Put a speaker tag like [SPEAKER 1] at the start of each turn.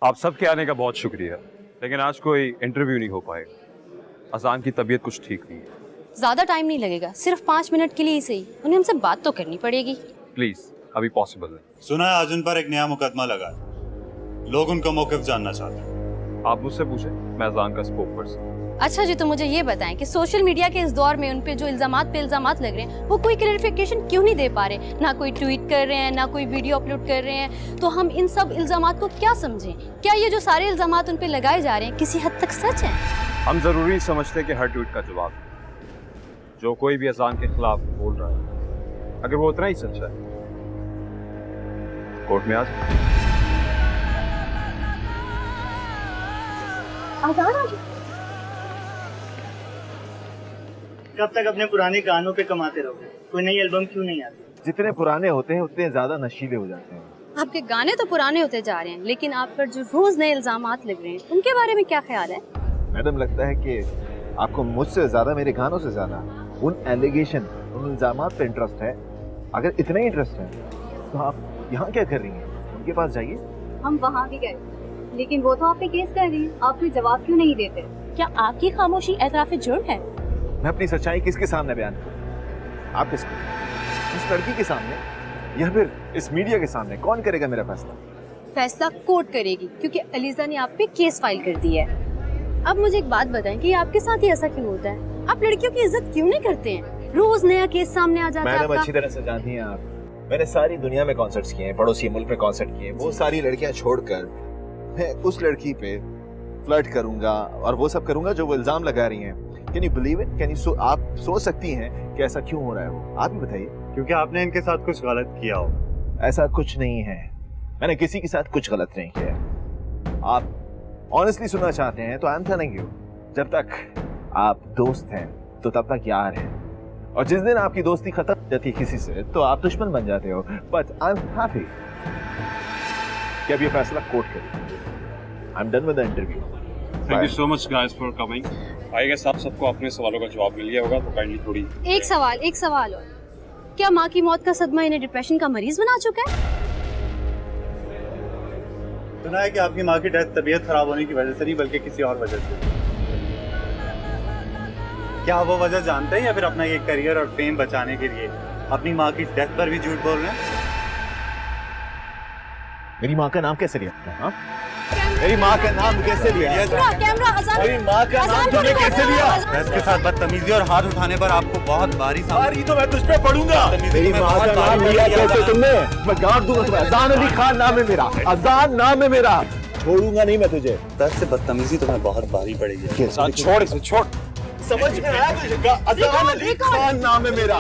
[SPEAKER 1] आप सबके आने का बहुत शुक्रिया, लेकिन आज कोई इंटरव्यू नहीं हो पाएगा। अजान की तबीयत कुछ ठीक नहीं है।
[SPEAKER 2] ज्यादा टाइम नहीं लगेगा, सिर्फ 5 मिनट के लिए ही सही। उन्हें हमसे बात तो करनी पड़ेगी।
[SPEAKER 1] प्लीज, अभी पॉसिबल नहीं।
[SPEAKER 3] सुना है आज उन पर एक नया मुकदमा लगा है। लोग उनका मौक़िफ़ जानना चाहते हैं।
[SPEAKER 1] आप मुझसे पूछे, मैं अजान का स्पोक पर्सन।
[SPEAKER 2] अच्छा जी, तो मुझे ये बताएं कि सोशल मीडिया के इस दौर में उन पे जो इल्जामात लग रहे हैं, वो कोई क्लैरिफिकेशन क्यों नहीं दे पा रहे? ना कोई ट्वीट कर रहे हैं, ना कोई वीडियो अपलोड कर रहे हैं। तो हम इन सब इल्जामात को क्या समझें? क्या ये जो सारे इल्जामात उन पे लगाए जा रहे हैं किसी हद तक सच है?
[SPEAKER 1] हम जरूरी समझते कि हर ट्वीट का जवाब जो कोई भी अजान के खिलाफ बोल रहा है, अगर वो उतना ही सच है, कोर्ट में आ जाए।
[SPEAKER 4] कब तक अपने पुराने गानों पे कमाते रहोगे? कोई नई एल्बम क्यों नहीं आती?
[SPEAKER 5] जितने पुराने होते हैं उतने ज्यादा नशीले हो जाते हैं।
[SPEAKER 2] आपके गाने तो पुराने होते जा रहे हैं, लेकिन आप पर जो रोज नए इल्जामात लग रहे हैं, उनके बारे में क्या ख्याल है?
[SPEAKER 5] मैडम, लगता है कि आपको मुझसे ज्यादा, मेरे गानों से ज्यादा उन एलिगेशन, उन इल्जामात पे इंटरेस्ट है। अगर इतना ही इंटरेस्ट है तो आप यहाँ क्या कर रही हैं? उनके पास जाइए। हम
[SPEAKER 6] वहाँ भी गए, लेकिन वो तो आप पे केस कर रही है। आप कोई जवाब क्यों नहीं देते?
[SPEAKER 2] क्या आपकी खामोशी एतराफ़ जुर्म है?
[SPEAKER 5] मैं अपनी सच्चाई किसके सामने बयान करूं? आप किसको? उस लड़की के सामने या फिर इस मीडिया के सामने? कौन करेगा मेरा फैसला?
[SPEAKER 2] फैसला कोर्ट करेगी, क्योंकि अलीजा ने आप पे केस फाइल कर दी है। अब मुझे एक बात बताएं कि आपके साथ ही ऐसा क्यों होता है? आप लड़कियों की इज्जत क्यों नहीं करते हैं? रोज नया केस सामने आ जाता है।
[SPEAKER 5] मैडम, अच्छी तरह से जानती हैं आप, मैंने सारी दुनिया में कॉन्सर्ट्स किए हैं, पड़ोसी मुल्क में कॉन्सर्ट किए। वो सारी लड़कियां छोड़कर मैं उस लड़की पे फ्लर्ट करूंगा और वो सब करूंगा जो वो इल्जाम लगा रही हैं। Can you believe it? आप सोच सकती हैं कि ऐसा क्यों हो रहा है? वो आप ही बताइए।
[SPEAKER 3] क्योंकि आपने इनके साथ कुछ गलत किया हो।
[SPEAKER 5] ऐसा कुछ नहीं है, मैंने किसी के साथ कुछ गलत नहीं किया। आप ऑनेस्टली सुनना चाहते हैं तो आई एम टेलिंग यू, जब तक आप दोस्त हैं तो तब तक यार हैं, और जिस दिन आपकी दोस्ती खत्म हो जाती है किसी से तो आप दुश्मन बन जाते हो। बट आई एम हैप्पी कि अब ये फैसला कोर्ट करेगी। I am done with the interview.
[SPEAKER 1] Thank you so much guys for coming. I guess आप सबको अपने सवालों का जवाब मिल गया होगा, तो काइंडली थोड़ी
[SPEAKER 2] एक सवाल और, क्या माँ की मौत का सदमा इन्हें डिप्रेशन का मरीज बना चुका है?
[SPEAKER 3] सुना है कि आपकी माँ की डेथ तबीयत खराब होने की वजह से नहीं, बल्कि किसी और वजह से। क्या आप वो वजह जानते हैं, या फिर अपना ये करियर और फेम बचाने के लिए अपनी माँ की डेथ पर भी झूठ बोल रहे हैं?
[SPEAKER 5] मेरी माँ का नाम कैसे लिया? हाँ, मेरी माँ का नाम कैसे लिया? मेरी माँ का नाम तुमने कैसे लिया?
[SPEAKER 3] प्रेस के साथ बदतमीजी और हाथ उठाने पर आपको बहुत भारी
[SPEAKER 5] तो मैं तुझ पे पढ़ूंगा। मेरी माँ का नाम लिया कैसे तुमने? मैं गाड़ दूंगा तुम्हें। अजान अली खान नाम है मेरा, अजान नाम है मेरा। छोड़ूंगा नहीं मैं तुझे।
[SPEAKER 3] प्रेस से बदतमीजी तुम्हें बहुत भारी पड़ेगी।
[SPEAKER 1] छोड़ इसे, छोड़।
[SPEAKER 5] समझ में आया तुझे? अजान अली खान नाम है मेरा।